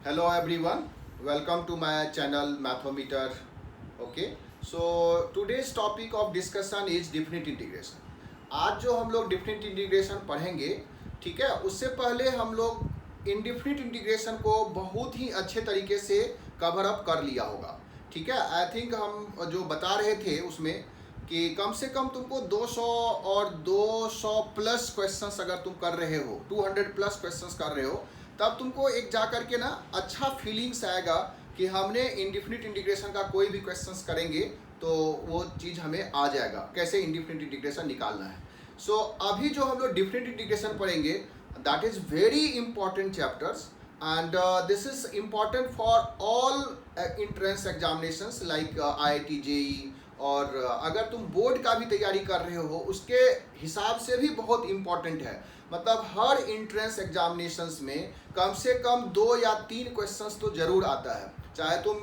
Hello everyone, welcome to my channel Mathometer. Okay, so today's topic of discussion is definite integration. आज जो हम लोग definite integration पढ़ेंगे, ठीक है, उससे पहले हम लोग इनडिफिनिट इंटीग्रेशन को बहुत ही अच्छे तरीके से कवर अप कर लिया होगा. ठीक है, आई थिंक हम जो बता रहे थे उसमें कि कम से कम तुमको 200 और 200 प्लस क्वेश्चंस अगर तुम कर रहे हो, 200 प्लस क्वेश्चंस कर रहे हो, तब तुमको एक जा करके ना अच्छा फीलिंग्स आएगा कि हमने इंडिफिनिट इंटीग्रेशन का कोई भी क्वेश्चंस करेंगे तो वो चीज़ हमें आ जाएगा कैसे इंडिफिनिट इंटीग्रेशन निकालना है. सो अभी जो हम लोग डिफिनिट इंटीग्रेशन पढ़ेंगे, that is very important chapters and this is important for all entrance examinations like IIT JEE और अगर तुम बोर्ड का भी तैयारी कर रहे हो उसके हिसाब से भी बहुत इम्पॉर्टेंट है. मतलब हर इंट्रेंस एग्जामिनेशंस में कम से कम 2 या 3 क्वेश्चंस तो जरूर आता है. चाहे तुम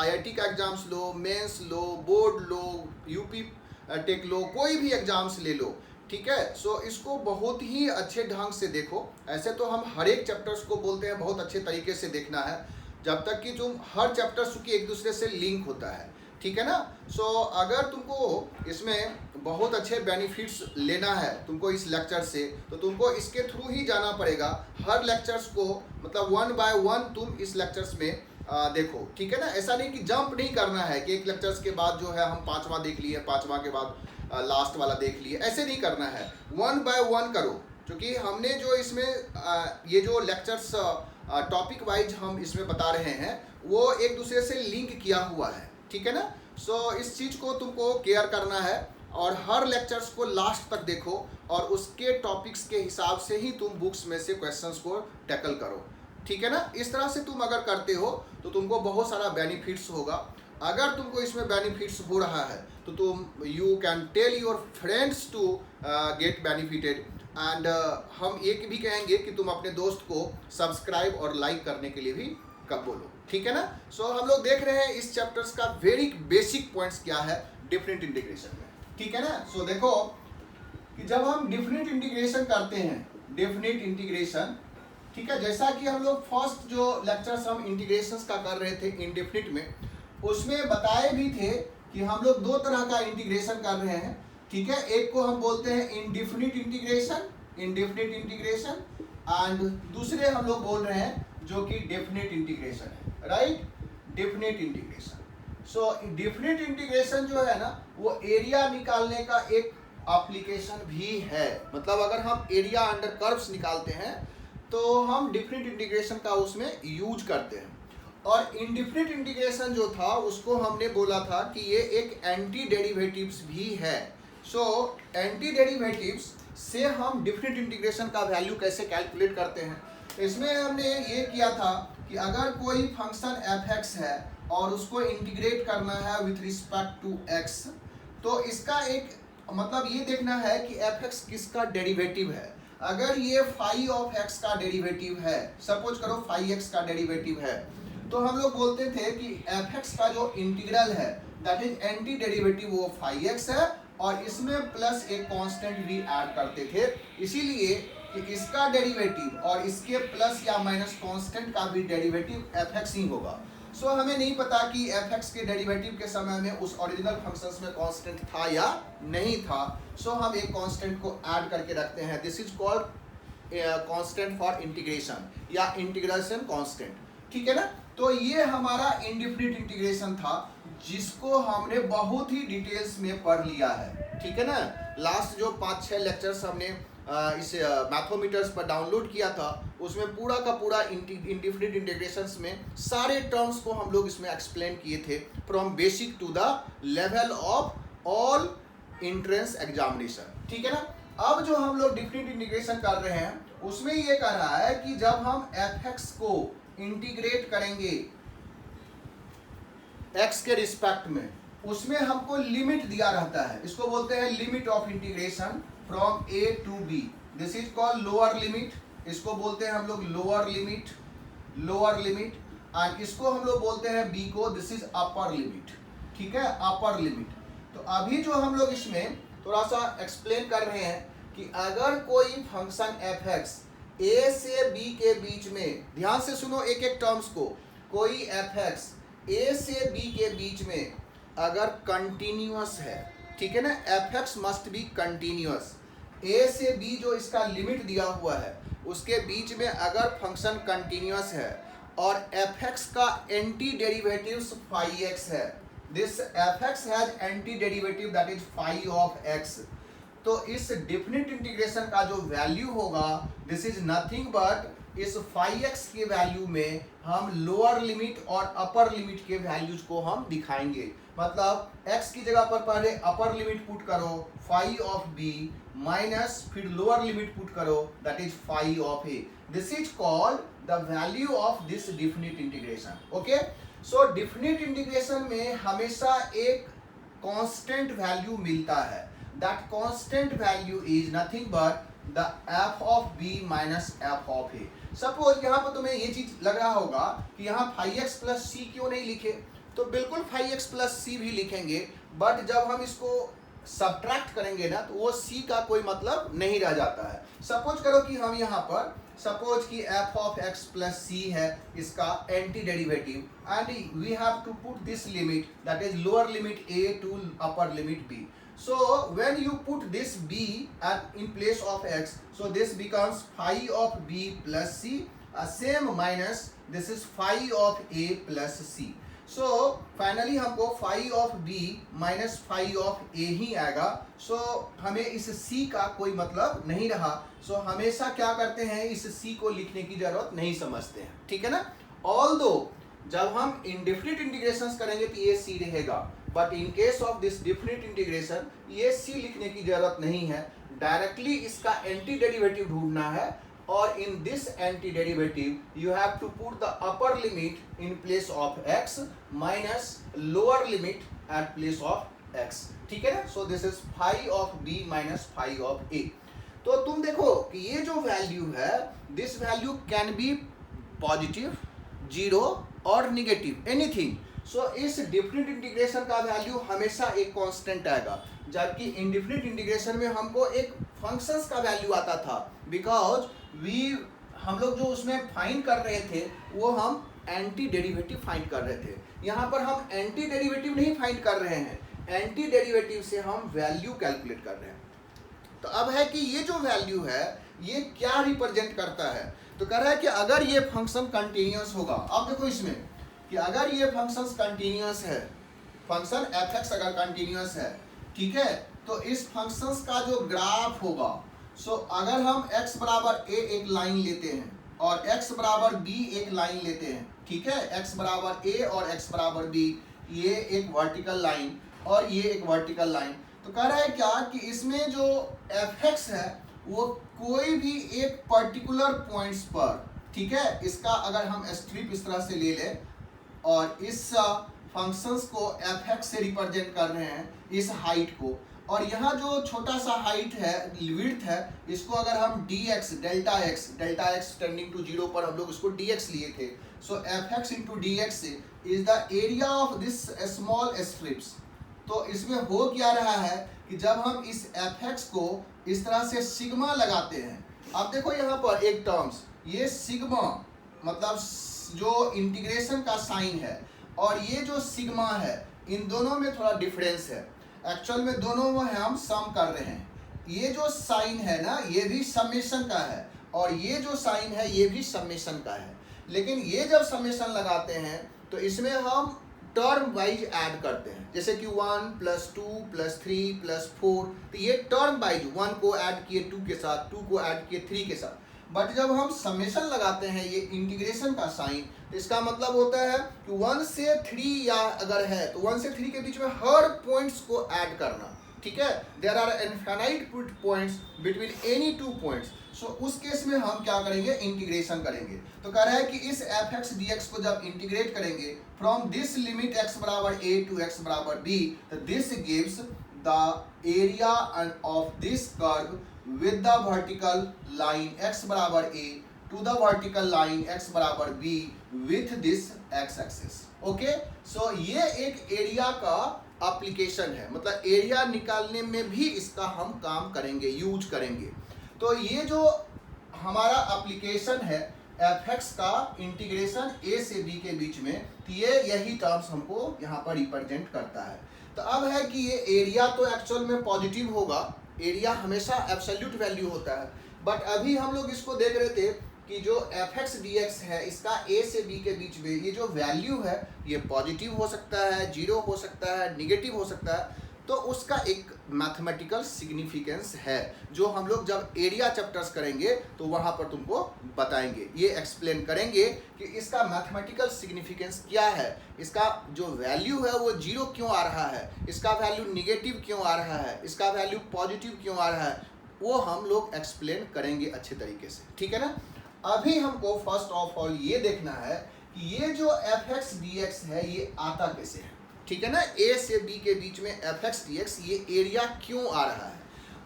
IIT का एग्जाम्स लो, मेंस लो, बोर्ड लो, यूपी टेक लो, कोई भी एग्जाम्स ले लो. ठीक है, सो इसको बहुत ही अच्छे ढंग से देखो. ऐसे तो हम हर एक चैप्टर्स को बोलते हैं बहुत अच्छे तरीके से देखना है जब तक कि तुम हर चैप्टर्स की एक दूसरे से लिंक होता है. ठीक है ना. सो अगर तुमको इसमें बहुत अच्छे बेनिफिट्स लेना है तुमको इस लेक्चर से, तो तुमको इसके थ्रू ही जाना पड़ेगा. हर लेक्चर्स को मतलब 1 बाय 1 तुम इस लेक्चर्स में देखो. ठीक है ना. ऐसा नहीं कि जंप नहीं करना है कि एक लेक्चर्स के बाद जो है हम 5वां देख लिए, 5वां के बाद लास्ट वाला देख लिए, ऐसे नहीं करना है. 1 बाय 1 करो, क्योंकि हमने जो इसमें ये जो लेक्चर्स टॉपिक वाइज हम इसमें बता रहे हैं वो एक दूसरे से लिंक किया हुआ है. ठीक है ना. सो इस चीज़ को तुमको केयर करना है और हर लेक्चर्स को लास्ट तक देखो और उसके टॉपिक्स के हिसाब से ही तुम बुक्स में से क्वेश्चंस को टैकल करो. ठीक है ना. इस तरह से तुम अगर करते हो तो तुमको बहुत सारा बेनिफिट्स होगा. अगर तुमको इसमें बेनिफिट्स हो रहा है तो तुम you can tell your friends to get benefited. And हम ये भी कहेंगे कि तुम अपने दोस्त को सब्सक्राइब और लाइक करने के लिए भी कब बोलो. ठीक है ना. सो हम लोग देख रहे हैं इस चैप्टर्स का वेरी बेसिक पॉइंट्स क्या है डिफिनिट इंटीग्रेशन में. ठीक है ना. सो देखो कि जब हम डिफिनिट इंटीग्रेशन करते हैं, डिफिनिट इंटीग्रेशन, ठीक है, जैसा कि हम लोग फर्स्ट जो लेक्चर्स हम इंटीग्रेशंस का कर रहे थे इनडेफिनिट में, उसमें बताए भी थे कि हम लोग 2 तरह का इंटीग्रेशन कर रहे हैं. ठीक है, एक को हम बोलते हैं indefinite integration, indefinite integration, and दूसरे हम लोग बोल रहे हैं जो कि डेफिनिट इंटीग्रेशन है. Right, definite integration. So definite integration जो है ना वो एरिया निकालने का एक एप्लीकेशन भी है. मतलब अगर हम एरिया अंडर कर्व्स निकालते हैं तो हम डेफिनिट इंटीग्रेशन का उसमें यूज करते हैं. और इनडेफिनिट इंटीग्रेशन जो था उसको हमने बोला था कि ये एक एंटी डेरिवेटिव्स भी है. सो एंटी डेरिवेटिव्स से हम डेफिनिट इंटीग्रेशन का वैल्यू कैसे कैलकुलेट करते हैं. इसमें हमने ये किया था कि अगर कोई फंक्शन f(x) है और उसको इंटीग्रेट करना है विथ रिस्पेक्ट टू x, तो इसका एक मतलब ये देखना है कि f(x) किसका डेरिवेटिव है. अगर ये फाई ऑफ x का डेरिवेटिव है, सपोज करो फाई x का डेरिवेटिव है, तो हम लोग बोलते थे कि f(x) का जो इंटीग्रल है दैट इज एंटी डेरिवेटिव वो फाई x है और इसमें प्लस एक कांस्टेंट भी ऐड करते थे. इसीलिए कि इसका डेरिवेटिव और इसके प्लस या माइनस कांस्टेंट का भी डेरिवेटिव f(x) ही होगा. सो हमें नहीं पता कि f(x) के डेरिवेटिव के समय में उस ओरिजिनल फंक्शंस में कांस्टेंट था या नहीं था. सो हम एक कांस्टेंट को ऐड करके रखते हैं. This is called constant for integration या इंटीग्रेशन कांस्टेंट. ठीक है ना. तो ये हमारा इनडेफिनिट इंटीग्रेशन था जिसको हमने बहुत ही डिटेल्स में पढ़ लिया है. ठीक है ना. लास्ट जो 5-6 लेक्चर्स हमने इस मैथोमीटर्स पर डाउनलोड किया था उसमें पूरा का पूरा इनडेफिनिट इंटीग्रेशंस में सारे टर्म्स को हम लोग इसमें एक्सप्लेन किए थे from basic to the level of all entrance examination. ठीक है ना. अब जो हम लोग डेफिनिट इंटीग्रेशन कर रहे हैं उसमें ये कह रहा है कि जब हम f(x) को इंटीग्रेट करेंगे x के रिस्पेक्ट में, उसमें हमको लिमिट दिया रहता है. इसको बोलते हैं limit of integration from a to b. This is called lower limit. इसको बोलते हैं हम लोग lower limit, lower limit. And इसको हम लोग बोलते हैं b को, दिस इज अपर लिमिट. ठीक है, अपर लिमिट. तो अभी जो हम लोग इसमें थोड़ा सा एक्सप्लेन कर रहे हैं कि अगर कोई फंक्शन f(x) ए से बी के बीच में, ध्यान से सुनो एक एक टर्म्स को, कोई एफ एक्स ए से बी के बीच में अगर कंटिन्यूअस है, ठीक है ना, F X must be continuous. A से बी जो इसका लिमिट दिया हुआ है उसके बीच में अगर फंक्शन कंटिन्यूअस है और एफ एक्स का एंटी डेरिवेटिव्स फाई एक्स है, this F X has anti derivative that is phi of X, तो इस डिफिनिट इंटीग्रेशन का जो वैल्यू होगा दिस इज नथिंग बट इस फाई एक्स के वैल्यू में हम लोअर लिमिट और अपर लिमिट के वैल्यूज को हम दिखाएंगे। मतलब x की जगह पर पहले अपर लिमिट पुट करो फाई ऑफ b माइनस फिर लोअर लिमिट पुट करो that is phi of a, this is called the value of this definite integration. Okay, so definite integration में हमेशा एक कांस्टेंट वैल्यू मिलता है, that constant value is nothing but the f of b minus f of a। Suppose यहाँ पर तुम्हें ये चीज लग रहा होगा कि यहाँ फाई एक्स प्लस सी क्यों नहीं लिखे, तो बिल्कुल फाई एक्स प्लस सी भी लिखेंगे, बट जब हम इसको सब्ट्रैक्ट करेंगे ना तो वो c का कोई मतलब नहीं रह जाता है। सपोज करो कि हम यहाँ पर सपोज कि f of x plus C है इसका anti derivative and we have to put this limit that is lower limit a to upper limit b। So when you put this b at in place of x, so this becomes phi of b plus c, same minus this is phi of a plus c. So finally हमको phi of b minus phi of a ही आएगा। So हमें इस c का कोई मतलब नहीं रहा। So हमेशा क्या करते हैं, इस c को लिखने की जरूरत नहीं समझते हैं, ठीक है ना। Although जब हम इंडेफिनिट इंटीग्रेशंस करेंगे तो ये c रहेगा, but in case of this definite integration ये c लिखने की जरूरत नहीं है, डायरेक्टली इसका एंटी डेरिवेटिव ढूंढना है और in this anti derivative you have to put the upper limit in place of x minus lower limit at place of x, ठीक है ना। So this is phi of b minus phi of a। तो तुम देखो कि ये जो वैल्यू है this value can be positive, zero और निगेटिव, एनीथिंग। सो इस डिफिनिट इंटीग्रेशन का वैल्यू हमेशा एक कांस्टेंट आएगा, जबकि इंडिफिनिट इंटीग्रेशन में हमको एक फंक्शंस का वैल्यू आता था, बिकॉज हम लोग जो उसमें फाइंड कर रहे थे वो हम एंटी डेरिवेटिव फाइंड कर रहे थे। यहाँ पर हम एंटी डेरिवेटिव नहीं फाइंड कर रहे हैं, एंटी डेरिवेटिव से हम वैल्यू कैलकुलेट कर रहे हैं। तो अब है कि ये जो वैल्यू है ये क्या रिप्रेजेंट करता है, तो कह रहा है कि अगर ये फंक्शन कंटिन्यूअस होगा, अब देखो इसमें कि अगर ये फंक्शंस कंटिन्यूअस है, फंक्शन एफ एक्स अगर कंटिन्यूअस है, ठीक है, तो इस फंक्शंस का जो ग्राफ होगा, सो अगर हम x बराबर a एक लाइन लेते हैं और x बराबर b एक लाइन लेते हैं, ठीक है, x बराबर a और x बराबर b, ये एक वर्टिकल लाइन और ये एक वर्टिकल लाइन, तो कह रहा है क्या कि इसमें जो एफ एक्स है वो कोई भी एक पर्टिकुलर पॉइंट्स पर, ठीक है, इसका अगर हम स्ट्रिप इस तरह से ले लें और इस फंक्शंस को एफ एक्स से रिप्रेजेंट कर रहे हैं इस हाइट को, और यहाँ जो छोटा सा हाइट है, विड्थ है, इसको अगर हम D X delta X tending to zero पर हम लोग इसको डी एक्स लिए थे, so F X into D X is the area of this small strips. तो इसमें हो क्या रहा है कि जब हम इस एफ एक्स को इस तरह से सिग्मा लगाते हैं, अब देखो यहाँ पर एक टर्म्स, ये सिग्मा मतलब जो इंटीग्रेशन का साइन है और ये जो सिग्मा है, इन दोनों में थोड़ा डिफरेंस है। एक्चुअल में दोनों में हम सम कर रहे हैं, ये जो साइन है ना ये भी समेशन का है और ये जो साइन है ये भी समेशन का है, लेकिन ये जब समेशन लगाते हैं तो इसमें हम टर्म वाइज ऐड करते हैं, जैसे कि 1 + 2 + 3 + 4, तो ये टर्म वाइज 1 को ऐड किए 2 के साथ, 2 को ऐड किए 3 के साथ। बट जब हम समेशन लगाते हैं ये इंटीग्रेशन का साइन, तो इसका मतलब होता है कि 1 से 3 या अगर है तो 1 से 3 के बीच में हर पॉइंट्स को ऐड करना, ठीक है, there are infinite points between any two points. So उस केस में हम क्या करेंगे, इंटीग्रेशन करेंगे। तो कह रहा है कि इस एफ एक्स डी एक्स को जब इंटीग्रेट करेंगे फ्रॉम दिस लिमिट x बराबर a टू x बराबर b, तो this gives the area of this curve with the vertical line x बराबर a to the vertical line x बराबर b with this x axis। Okay, so ये एक area का application है, मतलब area निकालने में भी इसका हम काम करेंगे, यूज करेंगे। तो ये जो हमारा एप्लीकेशन है fx का इंटीग्रेशन a से b के बीच में, तो ये यही टर्म्स हमको यहाँ पर रिप्रेजेंट करता है। तो अब है कि ये एरिया तो एक्चुअल में पॉजिटिव होगा, एरिया हमेशा एब्सोल्यूट वैल्यू होता है, बट अभी हम लोग इसको देख रहे थे कि जो fx dx है इसका a से b के बीच में ये जो वैल्यू है ये पॉजिटिव हो सकता है, जीरो हो सकता है, निगेटिव हो सकता है, तो उसका एक मैथमेटिकल सिग्निफिकेंस है जो हम लोग जब एरिया चैप्टर्स करेंगे तो वहाँ पर तुमको बताएंगे, ये एक्सप्लेन करेंगे कि इसका मैथमेटिकल सिग्निफिकेंस क्या है, इसका जो वैल्यू है वो जीरो क्यों आ रहा है, इसका वैल्यू निगेटिव क्यों आ रहा है, इसका वैल्यू पॉजिटिव क्यों आ रहा है, वो हम लोग एक्सप्लेन करेंगे अच्छे तरीके से, ठीक है ना। अभी हमको फर्स्ट ऑफ ऑल ये देखना है कि ये जो fx dx है ये आता कैसे है, ठीक है ना। a से b के बीच में fx dx ये एरिया क्यों आ रहा है,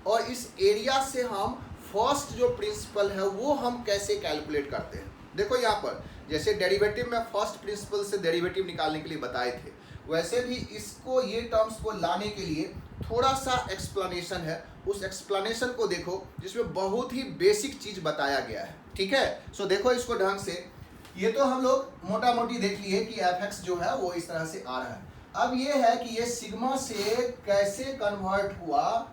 और इस एरिया से हम फर्स्ट जो प्रिंसिपल है वो हम कैसे कैलकुलेट करते हैं। देखो यहाँ पर जैसे डेरिवेटिव में फर्स्ट प्रिंसिपल से डेरिवेटिव निकालने के लिए बताए थे, वैसे भी इसको ये टर्म्स को लाने के लिए थोड़ा सा एक्सप्लेनेशन है, उस एक्सप्लेनेशन को देखो जिसमें बहुत ही बेसिक चीज बताया गया है, ठीक है। सो देखो इसको ढंग से, ये तो हम लोग मोटा मोटी देख लिए कि fx जो है वो इस तरह से आ रहा है। अब ये है कि ये सिग्मा से कैसे कन्वर्ट हुआ,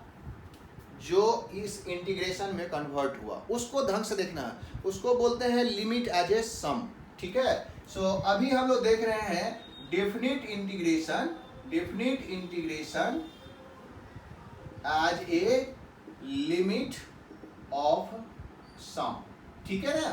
जो इस इंटीग्रेशन में कन्वर्ट हुआ उसको ढंग से देखना है, उसको बोलते हैं लिमिट एज ए सम, ठीक है। सो अभी हम लोग देख रहे हैं definite integration as a limit of sum, ठीक है ना।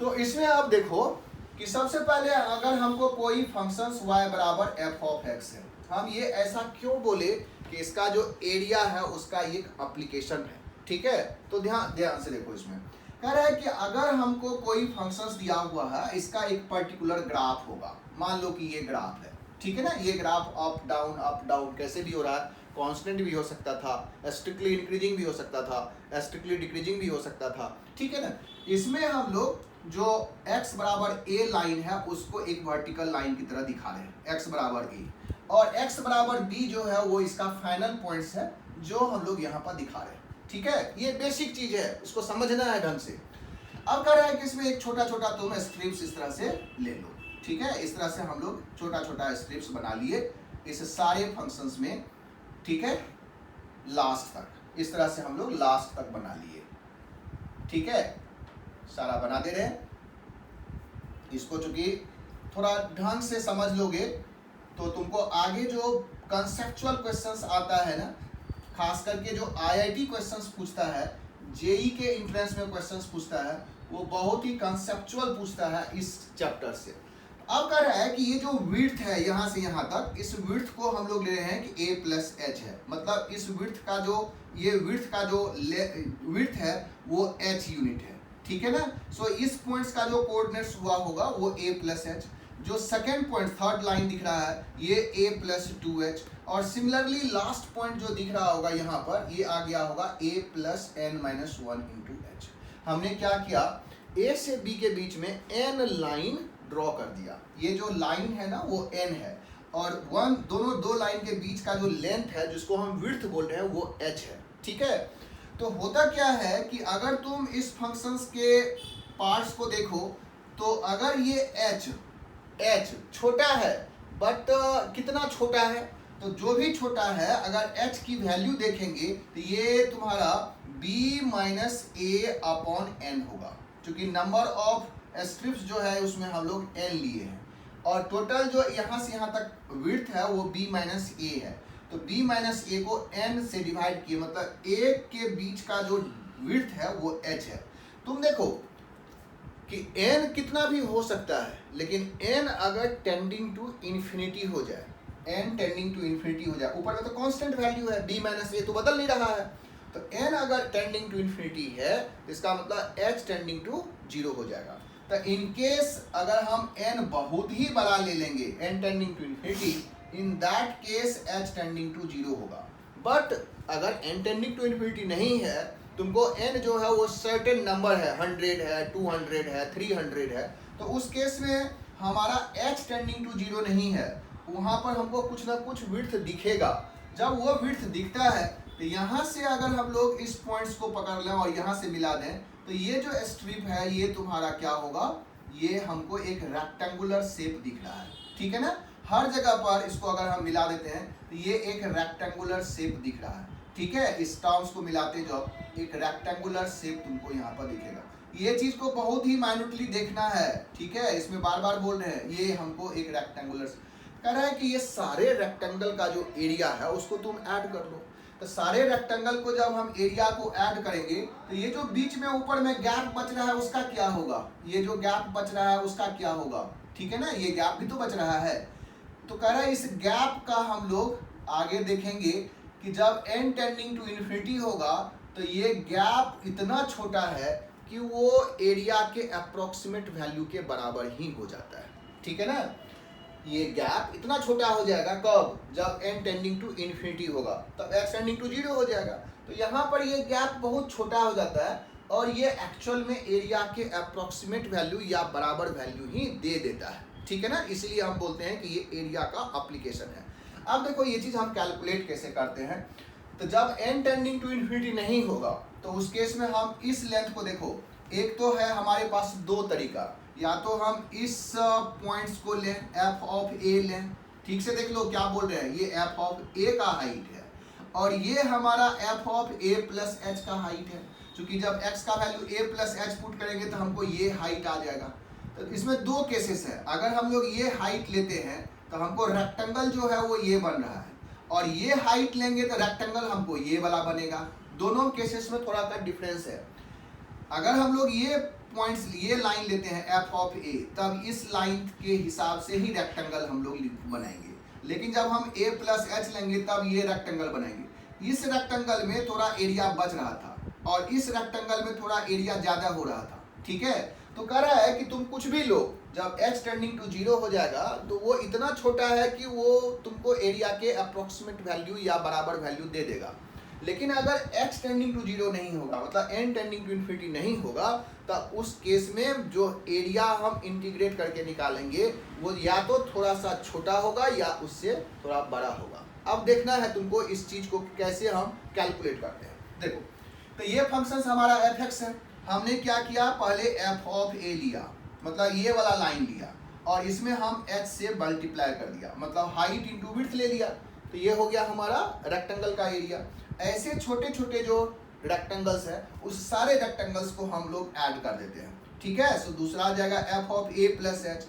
तो इसमें आप देखो कि सबसे पहले अगर हमको कोई फंक्शंस y बराबर f ऑफ x है, हम ये ऐसा क्यों बोले कि इसका जो एरिया है उसका एक एप्लीकेशन है, ठीक है। तो ध्यान से देखो, इसमें कह रहा है कि अगर हमको कोई फंक्शंस दिया हुआ है, इसका एक पर्टिकुलर ग्राफ होगा, मान लो कि ये ग्राफ है, ठीक है ना। ये ग्राफ अप डाउन कैसे भी हो रहा है, कांस्टेंट भी हो सकता था, स्ट्रिक्टली इंक्रीजिंग भी हो सकता था, स्ट्रिक्टली डिक्रीजिंग भी हो सकता था, ठीक है ना। इसमें हम लोग जो x बराबर a लाइन है उसको एक वर्टिकल लाइन की तरह दिखा रहे हैं, x बराबर a, और x बराबर b जो है वो इसका फाइनल पॉइंट्स है जो हम लोग यहाँ पर दिखा रहे हैं, ठीक है। ये बेसिक चीज है, इसको समझना है ढंग से। अब कह रहा है कि इसमें एक छोटा छोटा तुम स्ट्रिप्स इस तरह से ले लो, ठीक है। इस तरह से हम लोग छोटा छोटा स्ट्रिप्स बना लिए इस सारे फंक्शंस में, ठीक है, लास्ट तक। इस तरह से हम लोग लास्ट तक बना लिए, ठीक है, सारा बना दे रहे हैं। इसको चूंकि थोड़ा ढंग से समझ लोगे तो तुमको आगे जो कंसेप्चुअल क्वेश्चंस आता है ना, खास करके जो आईआईटी क्वेश्चंस पूछता है, जेई के एंट्रेंस में क्वेश्चंस पूछता है, वो बहुत ही कंसेप्चुअल पूछता है इस चैप्टर से। अब कह रहा है कि ये जो विड्थ है यहाँ से यहाँ तक, इस विड्थ को हम लोग ले रहे हैं कि a प्लस एच है, मतलब इस विड्थ का जो विड्थ है वो h यूनिट है, ठीक है ना। सो इस पॉइंट्स का जो कोऑर्डिनेट्स हुआ होगा वो a प्लस एच, जो सेकेंड पॉइंट थर्ड लाइन दिख रहा है ये a प्लस 2h, और सिमिलरली लास्ट पॉइंट जो दिख रहा होगा यहाँ पर ये आ गया होगा a plus n minus 1 into H. हमने क्या किया, a से b के बीच में n लाइन ड्रॉ कर दिया, ये जो लाइन है ना वो n है, और दोनों दो लाइन के बीच का जो लेंथ है जिसको हम विड्थ बोल रहे हैं वो h है, ठीक है। तो होता क्या है कि अगर तुम इस फंक्शंस के पार्ट्स को देखो तो अगर ये h छोटा है, बट कितना छोटा है, तो जो भी छोटा है अगर h की वैल्यू देखेंगे तो ये तुम्हारा b minus a upon n होगा, क्योंकि नंबर ऑफ स्ट्रिप्स जो है उसमें हम लोग n लिए हैं, और टोटल जो यहाँ से यहाँ तक विड्थ है वो b माइनस a है, तो b माइनस a को n से डिवाइड किए, मतलब a के बीच का जो विड्थ है वो h है। तुम देखो कि n कितना भी हो सकता है, लेकिन n अगर टेंडिंग टू इन्फिनिटी हो जाए, n टेंडिंग टू इन्फिनिटी हो जाए, ऊपर में तो कांस्टेंट वैल्यू है b माइनस a तो बदल नहीं रहा है, तो n अगर टेंडिंग टू इन्फिनिटी है इसका मतलब h टेंडिंग टू 0 हो जाएगा। तो इन केस अगर हम n बहुत ही बड़ा ले लेंगे, n tending to infinity, in that case h tending to 0 होगा। बट अगर n टेंडिंग टू इन्फिनिटी नहीं है, तुमको n जो है वो सर्टेन नंबर है, 100 है, 200 है, 300 है, तो उस केस में हमारा h टेंडिंग टू 0 नहीं है, वहाँ पर हमको कुछ ना कुछ विड्थ दिखेगा। जब वो विड्थ दिखता है तो यहाँ से अगर हम लोग इस पॉइंट्स को पकड़ लें और यहाँ से मिला दें तो ये जो स्ट्रिप है ये तुम्हारा क्या होगा, ये हमको एक रेक्टेंगुलर शेप दिख रहा है, ठीक है ना। हर जगह पर इसको अगर हम मिला देते हैं तो ये एक रेक्टेंगुलर शेप दिख रहा है, ठीक है। इस टर्म्स को मिलाते जब एक रेक्टेंगुलर शेप तुमको यहाँ पर दिखेगा। ये चीज को बहुत ही माइन्यूटली देखना है, ठीक है। इसमें बार बार बोल रहे हैं ये हमको एक रेक्टेंगुलर कह रहा है कि ये सारे रेक्टेंगल का जो एरिया है उसको तुम ऐड कर लो। तो सारे रेक्टेंगल को जब हम एरिया को ऐड करेंगे तो ये जो बीच में ऊपर में गैप बच रहा है उसका क्या होगा, ये जो गैप बच रहा है उसका क्या होगा, ठीक है ना। ये गैप भी तो बच रहा है। तो कह रहा है इस गैप का हम लोग आगे देखेंगे कि जब n टेंडिंग टू इन्फिनिटी होगा तो ये गैप इतना छोटा है कि वो एरिया के अप्रोक्सीमेट वैल्यू के बराबर ही हो जाता है, ठीक है ना। ये गैप इतना छोटा हो जाएगा कब, जब n टेंडिंग टू इन्फिनिटी होगा, तब x टेंडिंग टू 0 हो जाएगा। तो यहाँ पर ये गैप बहुत छोटा हो जाता है और ये एक्चुअल में एरिया के अप्रोक्सीमेट वैल्यू या बराबर वैल्यू ही दे देता है, ठीक है ना। इसलिए हम बोलते हैं कि ये एरिया का एप्लीकेशन है। अब देखो ये चीज हम कैलकुलेट कैसे करते हैं। तो जब n टेंडिंग टू इन्फिनिटी नहीं होगा तो उस केस में हम इस लेंथ को देखो, एक तो है हमारे पास दो तरीका, या तो हम इस पॉइंट्स को लें f ऑफ a लें, ठीक से देख लो क्या बोल रहे हैं, ये f ऑफ a का हाइट है और ये हमारा f of a plus h का हाइट है। क्योंकि जब x का value a plus h put करेंगे तो हमको ये हाइट आ जाएगा। तो इसमें दो केसेस है, अगर हम लोग ये हाइट लेते हैं तो हमको रेक्टेंगल जो है वो ये बन रहा है, और ये हाइट लेंगे तो रेक्टेंगल हमको ये वाला बनेगा। दोनों केसेस में थोड़ा सा डिफरेंस है। अगर हम लोग ये पॉइंट्स ये लाइन लेते हैं f ऑफ a, तब इस लाइन के हिसाब से ही रेक्टेंगल हम लोग बनाएंगे। लेकिन जब हम a प्लस h लेंगे तब ये रेक्टेंगल बनाएंगे। इस रेक्टेंगल में थोड़ा एरिया बच रहा था और इस रेक्टेंगल में थोड़ा एरिया ज्यादा हो रहा था, ठीक है। तो कह रहा है कि तुम कुछ भी लो, जब x टेंडिंग टू 0 हो जाएगा तो वो इतना छोटा है कि वो तुमको एरिया के अप्रोक्सीमेट वैल्यू या बराबर वैल्यू दे देगा। लेकिन अगर x टेंडिंग टू 0 नहीं होगा, मतलब n टेंडिंग टू इन्फिनिटी नहीं होगा, तो उस केस में जो एरिया हम इंटीग्रेट करके निकालेंगे वो या तो थोड़ा सा छोटा होगा या उससे थोड़ा बड़ा होगा। अब देखना है तुमको इस चीज को कैसे हम कैलकुलेट करते हैं। देखो तो ये फंक्शन हमारा f(x) है। हमने क्या किया, पहले f ऑफ a लिया, मतलब ये वाला लाइन लिया और इसमें हम h से मल्टीप्लाई कर दिया, मतलब हाइट इंटू विड्थ ले लिया। तो ये हो गया हमारा रेक्टेंगल का एरिया। ऐसे छोटे छोटे जो रेक्टेंगल्स है उस सारे रेक्टेंगल्स को हम लोग ऐड कर देते हैं, ठीक है। सो दूसरा आ जाएगा f of a plus h,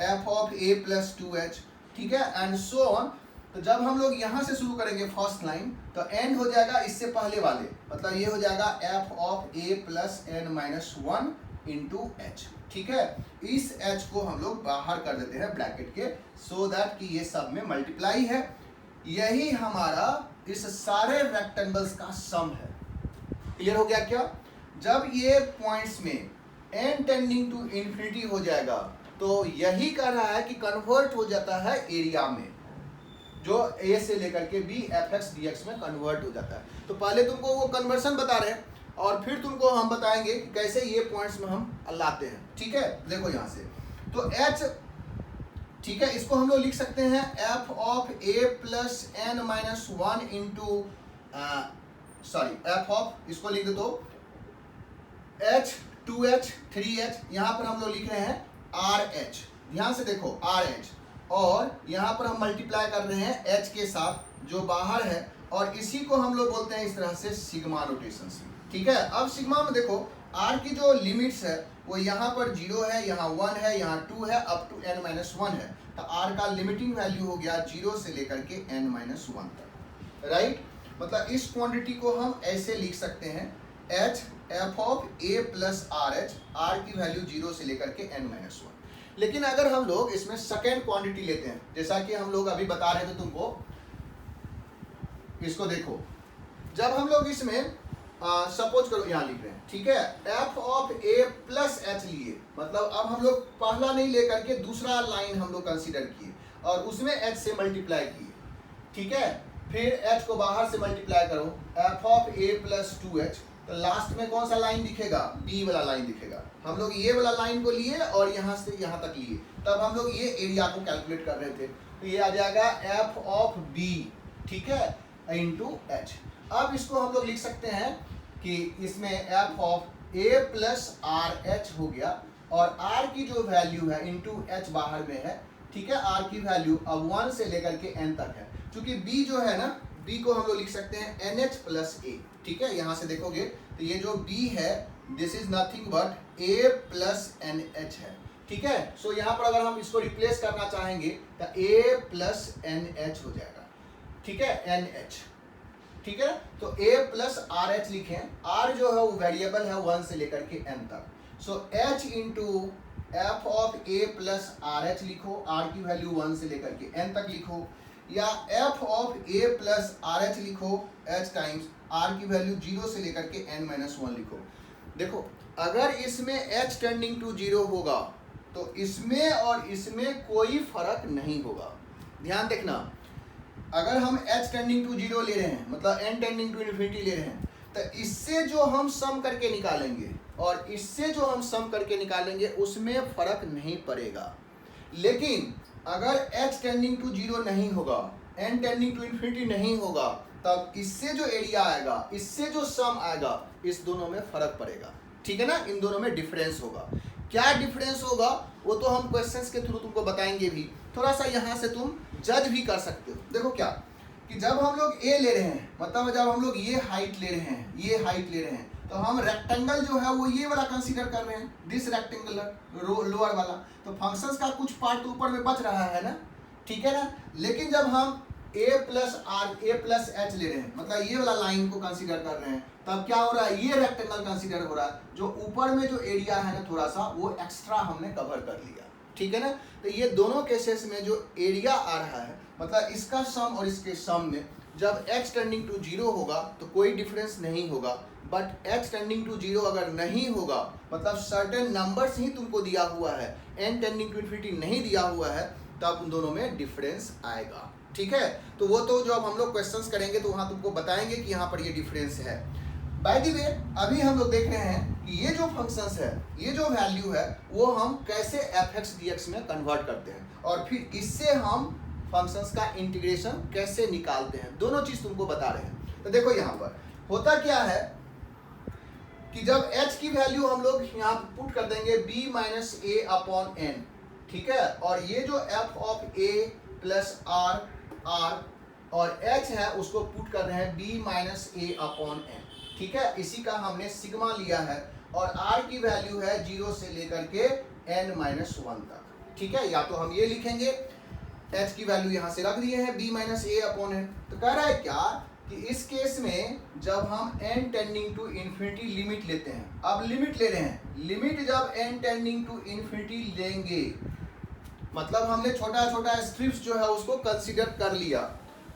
f of a plus 2h, ठीक है, एंड सो ऑन। तो जब हम लोग यहाँ से शुरू करेंगे फर्स्ट लाइन तो n हो जाएगा इससे पहले वाले, मतलब ये हो जाएगा f of a plus n minus 1 into h, ठीक है। इस h को हम लोग बाहर कर देते हैं ब्रैकेट के, सो दैट कि ये सब में मल्टीप्लाई है। यही हमारा इस सारे रेक्टेंगल्स का सम है। क्लियर हो गया क्या। जब ये पॉइंट्स में n टेंडिंग टू इन्फिनिटी हो जाएगा तो यही कह रहा है कि कन्वर्ट हो जाता है एरिया में, जो a से लेकर के b f(x) dx में कन्वर्ट हो जाता है। तो पहले तुमको वो कन्वर्शन बता रहे हैं और फिर तुमको हम बताएंगे कि कैसे ये पॉइंट्स में हम लाते हैं, ठीक है। देखो यहाँ से तो h, ठीक है, इसको हम लोग लिख सकते हैं f of a plus n minus 1 into f of, इसको लिख दो h 2h 3h, यहाँ पर हम लोग लिख रहे हैं RH। ध्यान से देखो RH, और यहाँ पर हम मल्टीप्लाई कर रहे हैं h के साथ जो बाहर है, और इसी को हम लोग बोलते हैं इस तरह से सिग्मा नोटेशन से, ठीक है। अब सिग्मा में देखो r की जो लिमिट्स है वो यहाँ पर 0 है, यहाँ 1 है, यहाँ 2 है, अप टू n माइनस 1 है। तो r का लिमिटिंग वैल्यू हो गया 0 से लेकर के n माइनस 1 तक, राइट। मतलब इस क्वांटिटी को हम ऐसे लिख सकते हैं h f of a plus RH, r की वैल्यू 0 से लेकर के n माइनस 1। लेकिन अगर हम लोग इसमें सेकेंड क्वांटिटी लेते हैं, जैसा कि हम लोग अभी बता रहे थे तुमको, इसको देखो, जब हम लोग इसमें सपोज करो यहाँ लिख रहे हैं, ठीक है, f of a plus h लिए, मतलब अब हम लोग पहला नहीं लेकर के दूसरा लाइन हम लोग कंसीडर किए और उसमें h से मल्टीप्लाई किए, ठीक है। फिर h को बाहर से मल्टीप्लाई करो, f of a plus 2h, तो लास्ट में कौन सा लाइन दिखेगा, b वाला लाइन दिखेगा। हम लोग ये वाला लाइन को लिए और यहाँ से यहाँ तक लिए, तब हम लोग ये एरिया को कैलकुलेट कर रहे थे। तो ये आ जाएगा f ऑफ b, ठीक है, इंटू h। अब इसको हम लोग लिख सकते हैं कि इसमें f of A plus R H हो गया, और आर की जो वैल्यू है इंटू एच बाहर में है, ठीक है। आर की वैल्यू अब 1 से लेकर के n तक है, क्योंकि बी जो है ना, बी को हम लोग लिख सकते हैं NH प्लस ए, ठीक है। यहाँ से देखोगे तो ये जो बी है this is nothing but A plus NH है, ठीक है। सो यहाँ पर अगर हम इसको रिप्लेस करना चाहेंगे तो ए प्लस NH हो जाएगा, ठीक है, NH, ठीक है। तो a प्लस आर एच लिखें, r जो है वो वेरिएबल है 1 से लेकर के n तक। सो h into F of a plus R H लिखो, r की वैल्यू 1 से लेकर के n तक लिखो, या f of a plus R H लिखो h टाइम्स r की वैल्यू 0 से लेकर के n माइनस 1 लिखो। देखो अगर इसमें h टेंडिंग टू 0 होगा तो इसमें और इसमें कोई फर्क नहीं होगा। ध्यान देखना, अगर हम h टेंडिंग टू 0 ले रहे हैं, मतलब n टेंडिंग टू इन्फिनिटी ले रहे हैं, तो इससे जो हम सम करके निकालेंगे और इससे जो हम सम करके निकालेंगे उसमें फर्क नहीं पड़ेगा। लेकिन अगर h टेंडिंग टू 0 नहीं होगा, n टेंडिंग टू इन्फिनिटी नहीं होगा, तब इससे जो एरिया आएगा, इससे जो सम आएगा, इस दोनों में फर्क पड़ेगा, ठीक है ना। इन दोनों में डिफरेंस होगा। क्या डिफरेंस होगा वो तो हम क्वेश्चंस के थ्रू तुमको बताएंगे भी, थोड़ा सा यहाँ से तुम जज भी कर सकते हो। देखो क्या कि जब हम लोग ए ले रहे हैं, मतलब जब हम लोग ये हाइट ले रहे हैं, ये हाइट ले रहे हैं, तो हम रेक्टेंगल जो है वो ये वाला कंसीडर कर रहे हैं, दिस रेक्टेंगुलर लोअर वाला, तो फंक्शंस का कुछ पार्ट ऊपर में बच रहा है ना, ठीक है ना। लेकिन जब हम a प्लस h ले रहे हैं, मतलब ये वाला लाइन को कंसीडर कर रहे हैं, तब क्या हो रहा है, ये रेक्टेंगल कंसीडर हो रहा है, जो ऊपर में जो एरिया है ना थोड़ा सा वो एक्स्ट्रा हमने कवर कर लिया, ठीक है ना। तो ये दोनों केसेस में जो एरिया आ रहा है, मतलब इसका सम और इसके सम में जब h टेंडिंग टू 0 होगा तो कोई डिफरेंस नहीं होगा, बट h टेंडिंग टू 0 अगर नहीं होगा, मतलब सर्टेन नंबर्स ही तुमको दिया हुआ है, n टेंडिंग टू इन्फिनिटी नहीं दिया हुआ है, तब उन दोनों में डिफरेंस आएगा, ठीक है। तो वो तो जब हम लोग क्वेश्चंस करेंगे तो वहाँ तुमको बताएंगे कि यहाँ पर ये डिफरेंस है। बाय द वे अभी हम लोग देख रहे हैं कि ये जो फंक्शंस है, ये जो वैल्यू है, वो हम कैसे fx dx में कन्वर्ट करते हैं, और फिर इससे हम फंक्शंस का इंटीग्रेशन कैसे निकालते हैं, दोनों चीज तुमको बता रहे हैं। तो देखो यहाँ पर होता क्या है कि जब h की वैल्यू हम लोग यहाँ पुट कर देंगे b माइनस ए अपॉन n, ठीक है, और ये जो f of a plus r और h है उसको पुट कर रहे हैं b माइनस ए अपॉन n, ठीक है। इसी का हमने सिग्मा लिया है, और r की वैल्यू है 0 से लेकर के n माइनस 1 तक, ठीक है। या तो हम ये लिखेंगे, h की वैल्यू यहाँ से रख दिए हैं b माइनस ए अपॉन n। तो कह रहा है क्या कि इस केस में जब हम n tending to infinity limit लेते हैं, अब लिमिट ले रहे हैं, लिमिट जब n टेंडिंग टू इन्फिनिटी लेंगे, मतलब हमने छोटा छोटा स्ट्रिप्स जो है उसको कंसीडर कर लिया,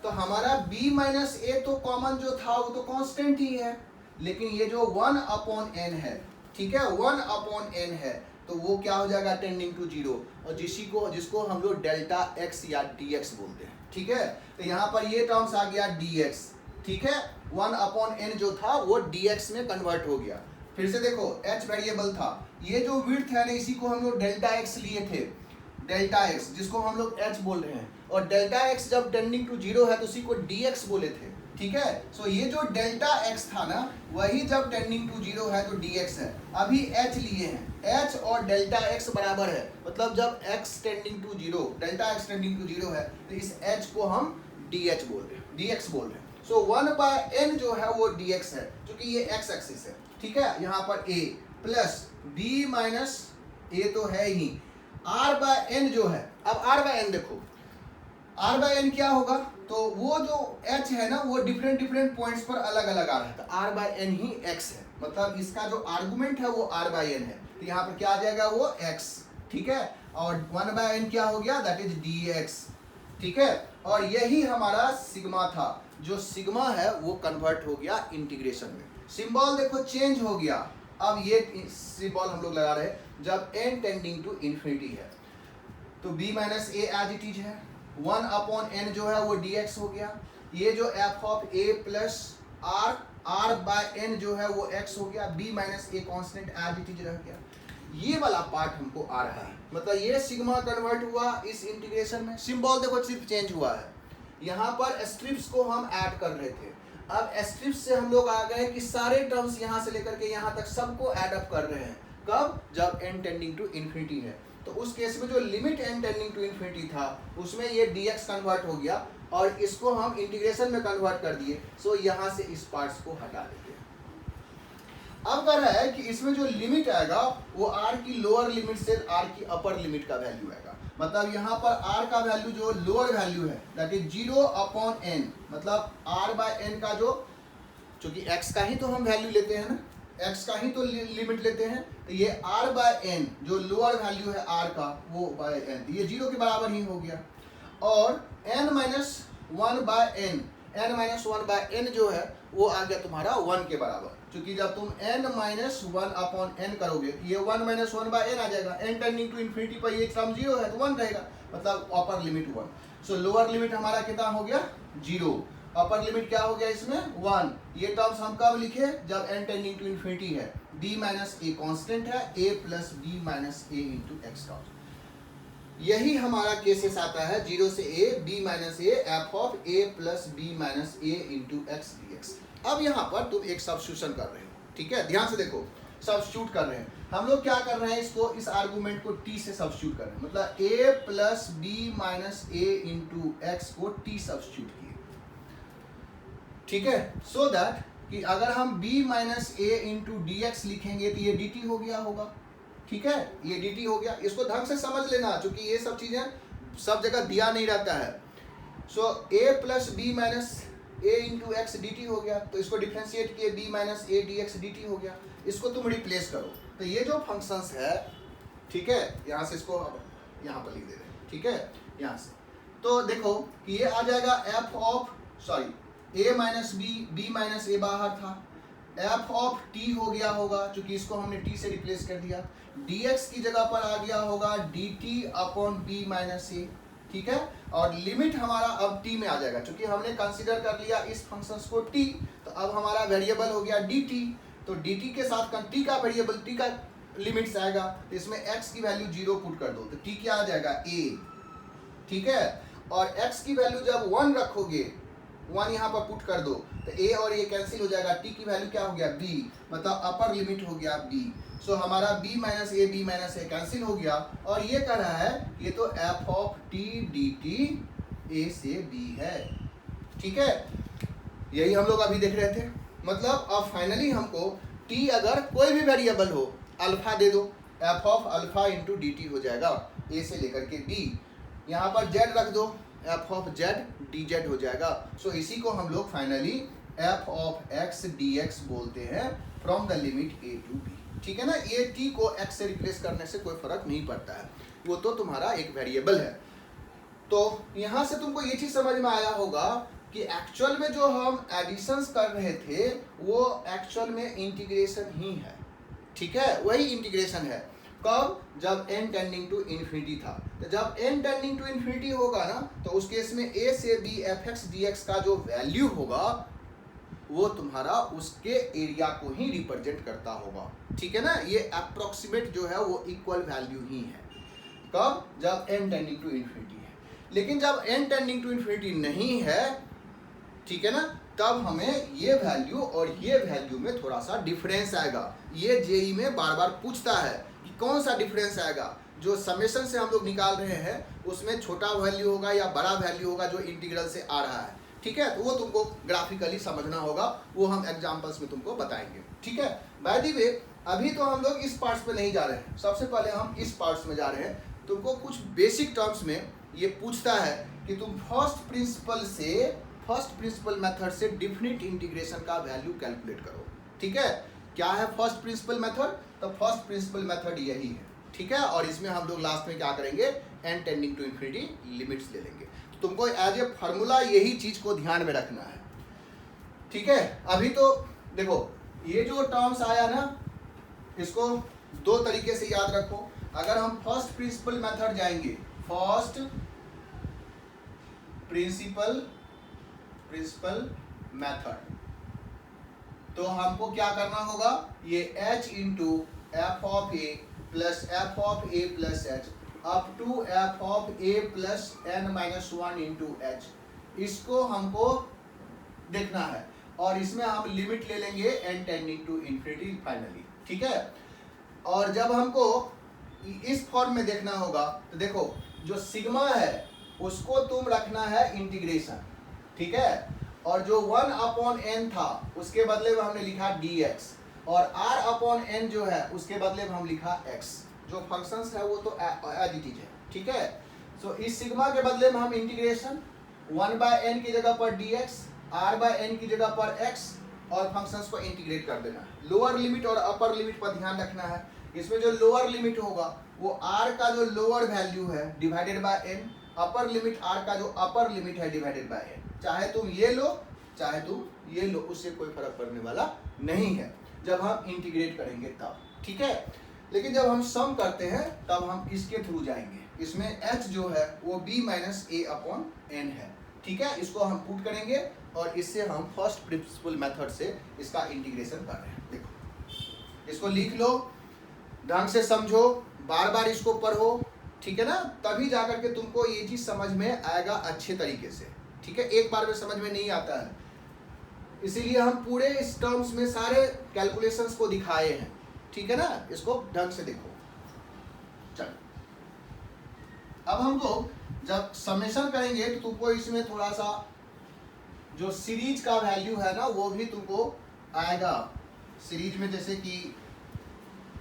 तो हमारा b माइनस ए तो कॉमन जो था वो तो कांस्टेंट ही है, लेकिन ये जो 1 अपॉन n है, ठीक है, 1 अपॉन n है, तो वो क्या हो जाएगा, टेंडिंग टू 0, और जिसको हम लोग डेल्टा x या dx बोलते हैं, ठीक है। तो यहाँ पर ये टर्म्स आ गया dx, ठीक है, 1 अपॉन n जो था वो dx में कन्वर्ट हो गया। फिर से देखो h वेरिएबल था, ये जो विड्थ है ना इसी को हम लोग डेल्टा x लिए थे, डेल्टा x जिसको हम लोग h बोल रहे हैं, और डेल्टा x जब टेंडिंग टू 0 है तो उसी को dx बोले थे, ठीक है। सो ये जो डेल्टा x था ना वही जब टेंडिंग टू 0 है तो dx है। अभी h लिए हैं, h और डेल्टा x बराबर है, मतलब जब x tending to 0, delta x tending to 0 है तो इस h को हम dh बोल रहे हैं, dx बोल रहे हैं। सो 1/n जो है वो dx है, क्योंकि ये x एक्सिस है, ठीक है। यहाँ पर a plus b minus a तो है ही, r/n जो है, अब r/n देखो, r/n क्या होगा, तो वो जो h है ना वो डिफरेंट पॉइंट्स पर अलग अलग आ रहा है, तो r/n ही x है, मतलब इसका जो आर्गुमेंट है वो r/n है, तो यहाँ पर क्या आ जाएगा वो x, ठीक है, और 1/n क्या हो गया, दैट इज dx, ठीक है। और यही हमारा सिग्मा था, जो सिग्मा है वो कन्वर्ट हो गया इंटीग्रेशन में। सिंबल देखो चेंज हो गया, अब ये सिंबल हम लोग लगा रहे हैं जब n टेंडिंग टू इन्फिनिटी है, तो b minus A as it is है, 1 अपॉन n जो है वो dx हो गया, ये जो f of a plus r/n जो है वो x हो गया, b minus A constant as it is रह गया। ये वाला पार्ट हमको आ रहा है, मतलब ये सिग्मा कन्वर्ट हुआ इस इंटीग्रेशन में। सिंबल देखो सिर्फ चेंज हुआ है, यहाँ पर स्ट्रिप्स को हम ऐड कर रहे थे, अब एस्ट्रिप से हम लोग आ गए कि सारे टर्म्स यहाँ से लेकर के यहाँ तक सबको ऐड अप कर रहे हैं। कब? जब n टेंडिंग टू इन्फिनिटी है। तो उस केस में जो limit n tending to infinity था उसमें ये dx कन्वर्ट हो गया और इसको हम इंटीग्रेशन में कन्वर्ट कर दिए। सो यहाँ से इस पार्ट्स को हटा देते हैं। अब कह रहा है कि इसमें जो लिमिट आएगा वो r की लोअर लिमिट से r की अपर लिमिट का वैल्यू आएगा। मतलब यहाँ पर r का वैल्यू जो लोअर वैल्यू है दैट इज 0/n, मतलब r/n का जो, चूंकि x का ही तो हम वैल्यू लेते हैं ना, x का ही तो लिमिट लेते हैं, तो ये r/n जो लोअर वैल्यू है r का वो n, तो ये 0 के बराबर ही हो गया। और n-1/n जो है वो आ गया तुम्हारा 1 के बराबर, क्योंकि जब तुम n-1/n करोगे ये 1-1/n आ जाएगा। n टेंडिंग टू इन्फिनिटी पर ये टर्म 0 है तो 1 रहेगा, मतलब अपर लिमिट 1। सो लोअर लिमिट हमारा कितना हो गया? 0। अपर लिमिट क्या हो गया इसमें? 1। ये टर्म्स हम कब लिखे? जब n टेंडिंग टू इन्फिनिटी है। b माइनस a कॉन्स्टेंट है, a plus b minus a into x term. यही हमारा केसेस आता है 0 से a, b minus a, f of a plus b minus a into x dx। अब यहाँ पर तुम एक सब्स्टिट्यूशन कर रहे हो, ठीक है, ध्यान से देखो, सब्स्टिट्यूट कर रहे हैं। हम लोग क्या कर रहे हैं, इसको, इस आर्गुमेंट को t से सब्स्टिट्यूट कर रहे हैं, मतलब a plus b minus a into x को t सब्स्टिट्यूट किए, ठीक है, सो दैट कि अगर हम b minus a into D x लिखेंगे तो ये dt हो गया होगा, ठीक है, ये dt हो गया। इसको ढंग से समझ लेना, क्योंकि ये सब चीजें सब जगह दिया नहीं रहता है। सो a plus b minus a into x dt हो गया, तो इसको डिफ्रेंशिएट किए b minus a dx dt हो गया। इसको तुम रिप्लेस करो, तो ये जो फंक्शंस है, ठीक है, यहाँ से इसको यहाँ पर लिख दे रहे हैं, ठीक है, यहाँ से तो देखो कि ये आ जाएगा f of, sorry, a minus b minus a बाहर था, f ऑफ t हो गया होगा, क्योंकि इसको हमने t से रिप्लेस कर दिया। dx की जगह पर आ गया होगा dt upon b minus a, ठीक है, और लिमिट हमारा अब t में आ जाएगा, क्योंकि हमने कंसीडर कर लिया इस फंक्शंस को t, तो अब हमारा वेरिएबल हो गया dt। तो dt के साथ t का वेरिएबल, t का लिमिट्स आएगा, तो इसमें x की वैल्यू 0 पुट कर दो, तो t क्या आ जाएगा? a, ठीक है, और x की वैल्यू जब 1 रखोगे, 1 यहाँ पर पुट कर दो, तो a और a कैंसिल हो जाएगा, t की वैल्यू क्या हो गया? b, मतलब अपर लिमिट हो गया b। सो हमारा b माइनस a कैंसिल हो गया, और ये कह रहा है ये तो f of t dt a से b है, ठीक है, यही हम लोग अभी देख रहे थे। मतलब अब फाइनली हमको t अगर कोई भी वेरिएबल हो, अल्फा दे दो, f of alpha into dt हो जाएगा a से लेकर के b, यहाँ पर z रख दो, f ऑफ z dz हो जाएगा। सो इसी को हम लोग finally f of x dx बोलते हैं from the limit a to b, ठीक है ना। ये t को x से रिप्लेस करने से कोई फर्क नहीं पड़ता है, वो तो तुम्हारा एक वेरिएबल है। तो यहाँ से तुमको ये चीज समझ में आया होगा कि एक्चुअल में जो हम एडिशंस कर रहे थे वो एक्चुअल में इंटीग्रेशन ही है, ठीक है, वही इंटीग्रेशन है। कब? जब n टेंडिंग टू इन्फिनिटी था। तो जब n टेंडिंग टू इन्फिनिटी होगा ना, तो उस केस में a से b fx dx का जो वैल्यू होगा वो तुम्हारा उसके एरिया को ही रिप्रेजेंट करता होगा, ठीक है ना। ये अप्रोक्सीमेट जो है वो इक्वल वैल्यू ही है। कब? जब n टेंडिंग टू इन्फिनिटी है। लेकिन जब n टेंडिंग टू इन्फिनिटी नहीं है, ठीक है ना, तब हमें ये वैल्यू और ये वैल्यू में थोड़ा सा डिफरेंस आएगा। ये जेई में बार बार पूछता है कि कौन सा डिफरेंस आएगा। जो समेशन से हम लोग निकाल रहे हैं उसमें छोटा वैल्यू होगा या बड़ा वैल्यू होगा जो इंटीग्रल से आ रहा है, ठीक है, तो वो तुमको ग्राफिकली समझना होगा, वो हम एग्जांपल्स में तुमको बताएंगे, ठीक है। बाय द वे अभी तो हम लोग इस पार्ट्स पे नहीं जा रहे हैं, सबसे पहले हम इस पार्ट्स में जा रहे हैं। तुमको कुछ बेसिक टर्म्स में ये पूछता है कि तुम फर्स्ट प्रिंसिपल मेथड से डिफिनिट इंटीग्रेशन का वैल्यू कैलकुलेट करो, ठीक है। क्या है फर्स्ट प्रिंसिपल मेथड? तो फर्स्ट प्रिंसिपल मेथड यही है, ठीक है, और इसमें हम लोग लास्ट में क्या करेंगे, n tending to infinity limits ले लेंगे। तुमको एज ए फार्मूला यही चीज को ध्यान में रखना है, ठीक है। अभी तो देखो ये जो टर्म्स आया ना, इसको दो तरीके से याद रखो। अगर हम फर्स्ट प्रिंसिपल मेथड जाएंगे, फर्स्ट प्रिंसिपल मेथड, तो हमको क्या करना होगा, ये h into F of A plus F of A plus H up to F of A plus n minus 1 into H, इसको हमको देखना है। और इसमें हम लिमिट ले लेंगे n tending to infinity finally, ठीक है। और जब हमको इस फॉर्म में देखना होगा तो देखो जो सिग्मा है उसको तुम रखना है इंटीग्रेशन, ठीक है, और जो 1/n था उसके बदले में हमने लिखा dx, और r/n जो है उसके बदले में हम लिखा x। जो फंक्शंस है वो तो एज इट इज है, ठीक है। सो इस सिग्मा के बदले में हम इंटीग्रेशन 1/n की जगह पर dx, r/n की जगह पर x, और फंक्शंस को इंटीग्रेट कर देना है। लोअर लिमिट और अपर लिमिट पर ध्यान रखना है। इसमें जो लोअर लिमिट होगा वो r का जो लोअर वैल्यू है divided by n, upper limit r का जो अपर लिमिट है डिवाइडेड बाय n। चाहे तुम ये लो चाहे तुम ये लो, उससे कोई फर्क पड़ने वाला नहीं है जब हम इंटीग्रेट करेंगे तब, ठीक है। लेकिन जब हम सम करते हैं तब हम इसके थ्रू जाएंगे। इसमें h जो है वो b minus a upon n है, ठीक है। इसको हम पुट करेंगे और इससे हम फर्स्ट प्रिंसिपल मेथड से इसका इंटीग्रेशन कर रहे हैं। देखो इसको लिख लो, ढंग से समझो, बार बार इसको पढ़ो, ठीक है ना, तभी जाकर के तुमको ये चीज समझ में आएगा अच्छे तरीके से, ठीक है। एक बार में समझ में नहीं आता है, इसीलिए हम पूरे इस टर्म्स में सारे कैलकुलेशंस को दिखाए हैं, ठीक है ना। इसको ढंग से देखो। चलो अब हमको जब समेशन करेंगे तो तुमको इसमें थोड़ा सा जो सीरीज का वैल्यू है ना वो भी तुमको आएगा सीरीज में। जैसे कि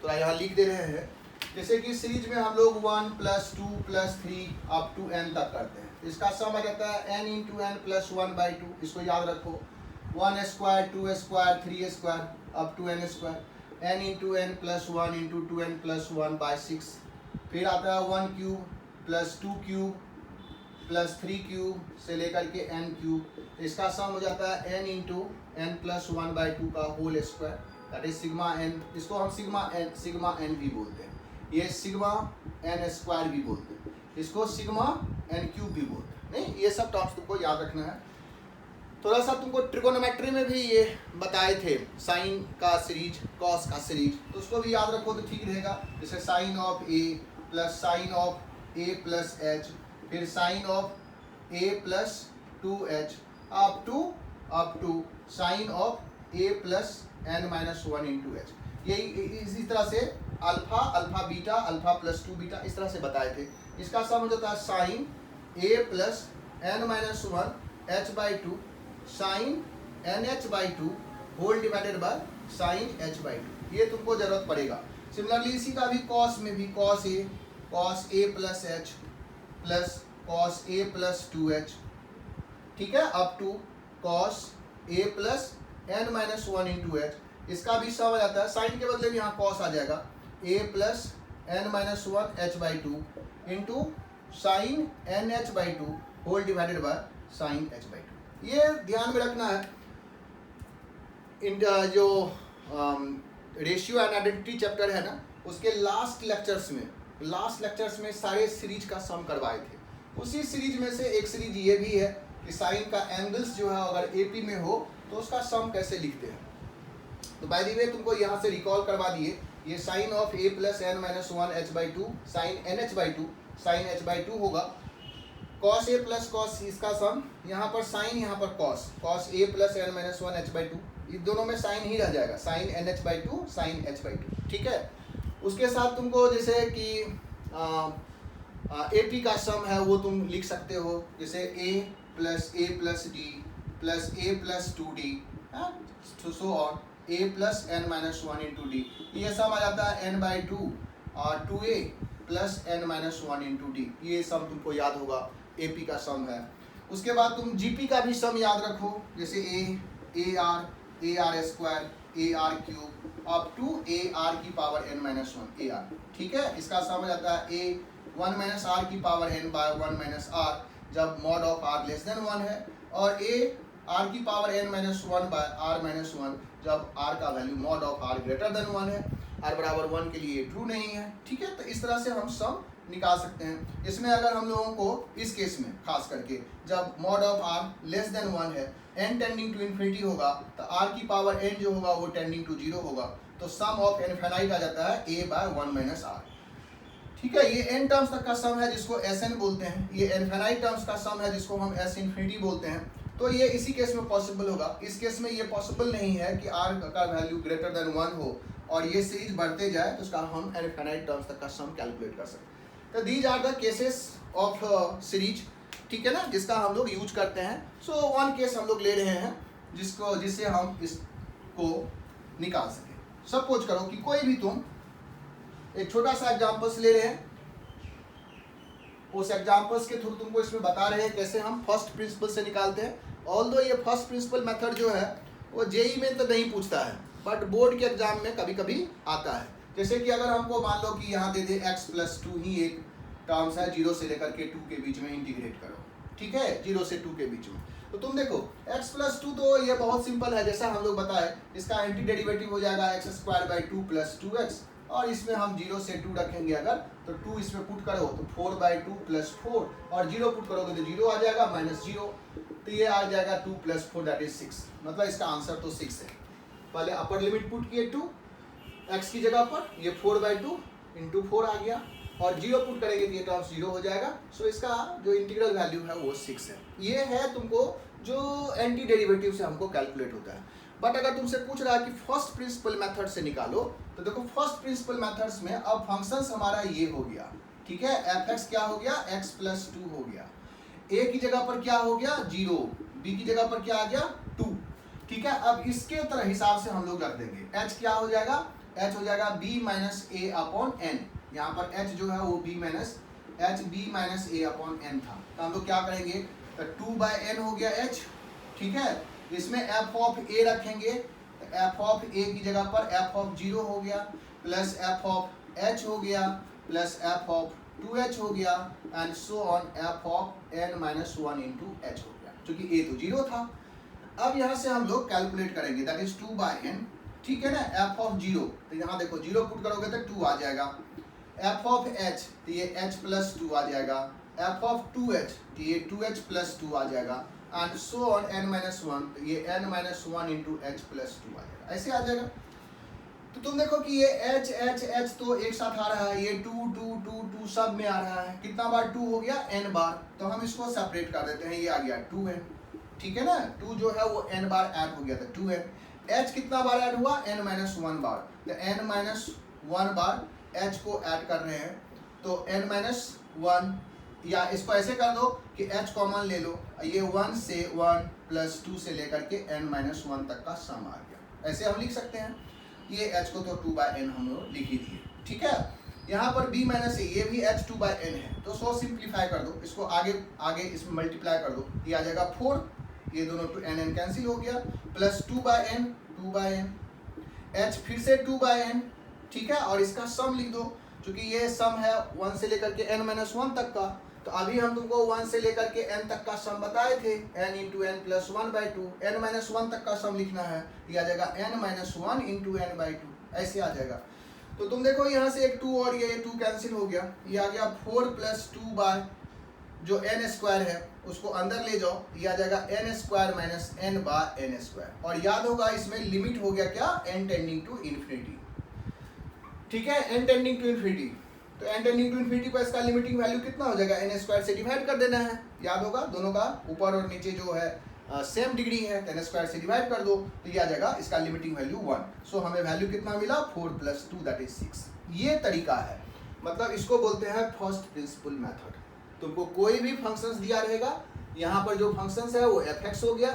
तो यहाँ लिख दे रहे हैं, जैसे कि सीरीज में हम लोग 1 + 2 + 3 अप टू n तक करते हैं। इसका सम आ जाता है n × n + 1/2। इसको याद रखो, 1 square 2 square 3 square up to n square, n × n + 1 × 2n + 1/6। फिर आता है 1 क्यूब + 2 क्यूब + 3 क्यूब से लेकर के n क्यूब। इसका सम हो जाता है n × n + 1/2 का whole square, that is sigma n। इसको हम सिग्मा n भी बोलते हैं, ये सिग्मा n स्क्वायर भी बोलते हैं, इसको सिग्मा n क्यूब भी बोलते हैं। नहीं, ये सब टर्म्स तुमको याद रखना है। थोड़ा सा तुमको ट्रिगोनोमेट्री में भी ये बताए थे, साइन का सीरीज, कॉस का सीरीज, तो उसको भी याद रखो तो ठीक रहेगा। जैसे sine of a plus sine of a plus h, फिर sine of a plus 2h up to sine of a plus n minus 1 into h। यही इसी तरह से alpha beta, alpha plus 2 beta, इस तरह से बताए थे। इसका सम हो जाता है sine a plus n minus 1 h/2 sine nh/2 whole divided by sine h/2। ये तुमको जरूरत पड़ेगा। सिमिलरली इसी का भी कॉस में भी cos a plus h plus cos a plus 2h, ठीक है, up to cos a plus n minus 1 into h। इसका भी सम आ जाता है, साइन के बदले में यहाँ कॉस आ जाएगा, a plus n minus 1 h/2 into sine nh/2 whole divided by sine h/2। ये ध्यान में रखना है। इन जो रेशियो एंड आइडेंटिटी चैप्टर है ना, उसके लास्ट लेक्चर्स में सारे सीरीज का सम करवाए थे। उसी सीरीज में से एक सीरीज ये भी है कि साइन का एंगल्स जो है अगर AP में हो तो उसका सम कैसे लिखते हैं। तो बाय द वे तुमको यहाँ से रिकॉल करवा दिए, ये sine of a plus n minus 1 h/2 sine nh/2 sine h/2 होगा, कॉस a प्लस कॉस, इसका सम यहाँ पर साइन, यहाँ पर cos a plus n minus 1 h/2, इन दोनों में साइन ही रह जाएगा, साइन nh/2 साइन h/2, ठीक है। उसके साथ तुमको जैसे कि AP का सम है वो तुम लिख सकते हो, जैसे a plus d plus a plus 2d so on a plus n minus 1 into d। ये सम आ जाता है n/2 और 2a plus n minus 1 into d। ये सम तुमको याद होगा, AP का सम है। उसके बाद तुम GP का भी सम याद रखो, जैसे ar square ar cube up to ar की पावर n माइनस 1 ar, ठीक है। इसका सम हो जाता है a 1 माइनस r की power n by 1 minus r जब mod of r less than 1 है, और a r की power n minus 1 by r minus 1 जब r का value mod of r greater than 1 है। r बराबर 1 के लिए ट्रू नहीं है, ठीक है। तो इस तरह से हम सम निकाल सकते हैं। इसमें अगर हम लोगों को इस केस में खास करके जब mod of r less than 1 है, n टेंडिंग टू इन्फिनिटी होगा, तो r की पावर n जो होगा वो टेंडिंग टू 0 होगा, तो सम ऑफ इनफिनाइट आ जाता है a बाय 1 माइनस r, ठीक है। ये n टर्म्स तक का सम है जिसको Sn बोलते हैं, ये इनफिनाइट टर्म्स का सम है जिसको हम S इन्फिनिटी बोलते हैं। तो ये इसी केस में पॉसिबल होगा। इस केस में ये पॉसिबल नहीं है कि r का वैल्यू ग्रेटर देन 1 हो और ये सीरीज बढ़ते जाए तो उसका हम इनफिनिट टर्म्स तक का सम कैलकुलेट कर सकते हैं। तो these are the cases of series, ठीक है ना, जिसका हम लोग यूज करते हैं। सो वन केस हम लोग ले रहे हैं जिससे हम इसको निकाल सकें। सपोज करो कि कोई भी तुम एक छोटा सा एग्जाम्पल्स ले रहे हैं, उस एग्जाम्पल्स के थ्रू तुमको इसमें बता रहे हैं कैसे हम फर्स्ट प्रिंसिपल से निकालते हैं। ऑल्दो ये फर्स्ट प्रिंसिपल मेथड जो है वो जेई में तो नहीं पूछता है, बट बोर्ड के एग्जाम में कभी कभी आता है। जैसे कि अगर हमको मान लो कि यहाँ दे दे x+2 ही एक टर्म्स है, 0 से लेकर के 2 के बीच में इंटीग्रेट करो, ठीक है, 0 से 2 के बीच में। तो तुम देखो x+2 तो ये बहुत सिंपल है, जैसा हम लोग बताए इसका एंटी डेरिवेटिव हो जाएगा x² 2 + 2x, और इसमें हम 0 से 2 रखेंगे अगर, तो 2 इसमें पुट करो तो 4/2 + 4, और 0 पुट करोगे तो 0 आ जाएगा -0, तो ये आ जाएगा 2 + 4 दैट इज 6। मतलब इसका आंसर तो 6 है। पहले अपर लिमिट पुट किए 2 x की जगह पर, ये 4/2 × 4 आ गया, और 0 पुट करेंगे तो ये टर्म्स 0 हो जाएगा। सो इसका जो इंटीग्रल वैल्यू है वो 6 है। ये है तुमको जो एंटी डेरिवेटिव से हमको कैलकुलेट होता है। बट अगर तुमसे पूछ रहा है कि फर्स्ट प्रिंसिपल मेथड से निकालो, तो देखो फर्स्ट प्रिंसिपल मेथड्स में अब फंक्शंस हमारा ये हो गया, ठीक है, fx क्या हो गया, x+2 हो गया, a की जगह पर क्या हो गया 0, b की जगह पर क्या आ गया 2, ठीक है। अब इसके तरह हिसाब से हम लोग रख देंगे, h क्या हो जाएगा, h हो जाएगा b - a/n। यहाँ पर h जो है वो b - a/n था, तो हम लोग क्या करेंगे, 2/n हो गया h, ठीक है। इसमें f(a) रखेंगे, तो f(a) की जगह पर f(0) हो गया, प्लस f(h) हो गया, प्लस f(2h) हो गया, and so on fn-1 × h हो गया, क्योंकि a तो 0 था। अब यहाँ से हम लोग कैलकुलेट करेंगे, दैट इज 2/n, ठीक है ना। f(0) तो यहाँ देखो 0 पुट करोगे तो 2 आ जाएगा, f(h) तो ये h+2 आ जाएगा, f(2h) तो ये 2h+2 आ जाएगा, एंड सो ऑन n-1, ये n-1 × h+2 आ जाएगा, ऐसे आ जाएगा। तो तुम देखो कि ये h तो एक साथ आ रहा है, ये 2 सब में आ रहा है, कितना बार 2 हो गया, n बार, तो हम इसको सेपरेट कर देते हैं, ये आ गया 2n, ठीक है ना। 2 जो है वो n बार ऐड हो गया था 2n। h कितना बार ऐड हुआ, n-1 बार, तो n-1 बार h को ऐड कर रहे हैं, तो n-1, या इसको ऐसे कर दो कि h कॉमन ले लो, ये 1 से 1 + 2 से लेकर के n-1 तक का सम आ गया, ऐसे हम लिख सकते हैं। ये h को तो 2/n हम लोग लिख ही दिए, ठीक है। यहाँ पर b - a, ये भी h 2/n है, तो सो सिंप्लीफाई कर दो, इसको आगे इसमें मल्टीप्लाई कर दो, ये आ जाएगा 4, ये दोनों n कैंसिल हो गया, प्लस 2/n, h फिर से 2/n, ठीक है, और इसका सम लिख दो, क्योंकि ये सम है 1 से लेकर के n-1 तक का। तो अभी हम तुमको 1 से लेकर के n तक का सम बताए थे, n × n + 1/2, n-1 तक का सम लिखना है, ये आ जाएगा n-1 × n/2, ऐसे आ जाएगा। तो तुम देखो यहाँ से एक 2 और ये 2 कैंसिल हो गया, ये आ गया 4 + 2 जो n² है उसको अंदर ले जाओ, ये आ जाएगा n² - n/n², और याद होगा इसमें लिमिट हो गया क्या, n टेंडिंग टू इन्फिनिटी, ठीक है, n टेंडिंग टू इन्फिनिटी। तो n टेंडिंग टू इन्फिनिटी पर इसका लिमिटिंग वैल्यू कितना हो जाएगा, n² से डिवाइड कर देना है, याद होगा दोनों का ऊपर और नीचे जो है सेम डिग्री है, तो n² से डिवाइड कर दो, तो ये आ जाएगा इसका लिमिटिंग वैल्यू 1। सो हमें वैल्यू कितना मिला, 4 + 2 दैट इज 6। ये तरीका है, मतलब इसको बोलते हैं फर्स्ट प्रिंसिपल मेथड। तुमको कोई भी फंक्शंस दिया रहेगा, यहाँ पर जो फंक्शंस है वो fx हो गया,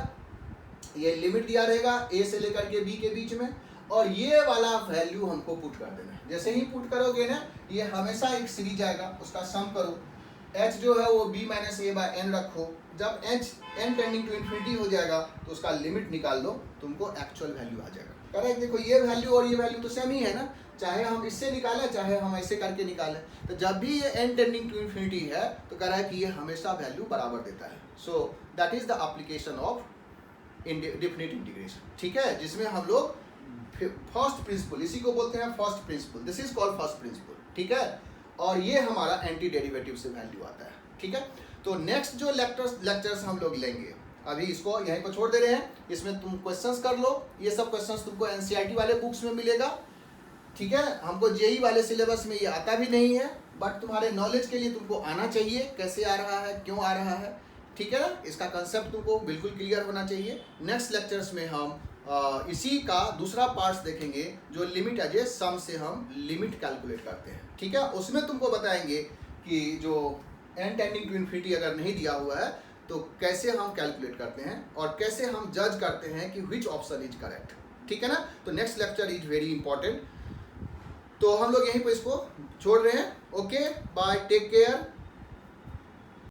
ये लिमिट दिया रहेगा a से लेकर के b के बीच में, और ये वाला वैल्यू हमको पुट कर देना है। जैसे ही पुट करोगे ना, ये हमेशा एक सीरीज आएगा, उसका सम करो, h जो है वो b - a/n रखो, जब h n tending to infinity हो जाएगा तो उसका लिमिट निकाल लो, तुमको एक्चुअल वैल्यू आ जाएगा। करेक्ट, देखो ये वैल्यू और ये वैल्यू तो सेम ही है ना, चाहे हम इससे निकालें चाहे हम ऐसे करके निकालें, तो जब भी ये n टेंडिंग टू इन्फिनिटी है तो कह रहा है कि ये हमेशा वैल्यू बराबर देता है। So that is the application of definite integration, ठीक है, जिसमें हम लोग फर्स्ट प्रिंसिपल, इसी को बोलते हैं first principle, this is called first principle, ठीक है। और ये हमारा एंटी डेरिवेटिव से वैल्यू आता है, ठीक है। तो नेक्स्ट जो लेक्चर्स हम लोग लेंगे, अभी इसको यहीं पर छोड़ दे रहे हैं, इसमें तुम क्वेश्चंस कर लो, ये सब क्वेश्चंस तुमको एनसीईआरटी वाले बुक्स में मिलेगा, ठीक है। हमको जेई वाले सिलेबस में ये आता भी नहीं है, बट तुम्हारे नॉलेज के लिए तुमको आना चाहिए, कैसे आ रहा है, क्यों आ रहा है, ठीक है ना, इसका कंसेप्ट तुमको बिल्कुल क्लियर होना चाहिए। नेक्स्ट लेक्चर्स में हम इसी का दूसरा पार्ट्स देखेंगे, जो लिमिट एज ए सम से हम लिमिट कैलकुलेट करते हैं, ठीक है। उसमें तुमको बताएंगे कि जो n टेंडिंग टू इन्फिनिटी अगर नहीं दिया हुआ है तो कैसे हम कैलकुलेट करते हैं और कैसे हम जज करते हैं कि विच ऑप्शन इज करेक्ट, ठीक है ना। तो next lecture is very important. तो हम लोग यहीं पर इसको छोड़ रहे हैं। Okay, bye, take care.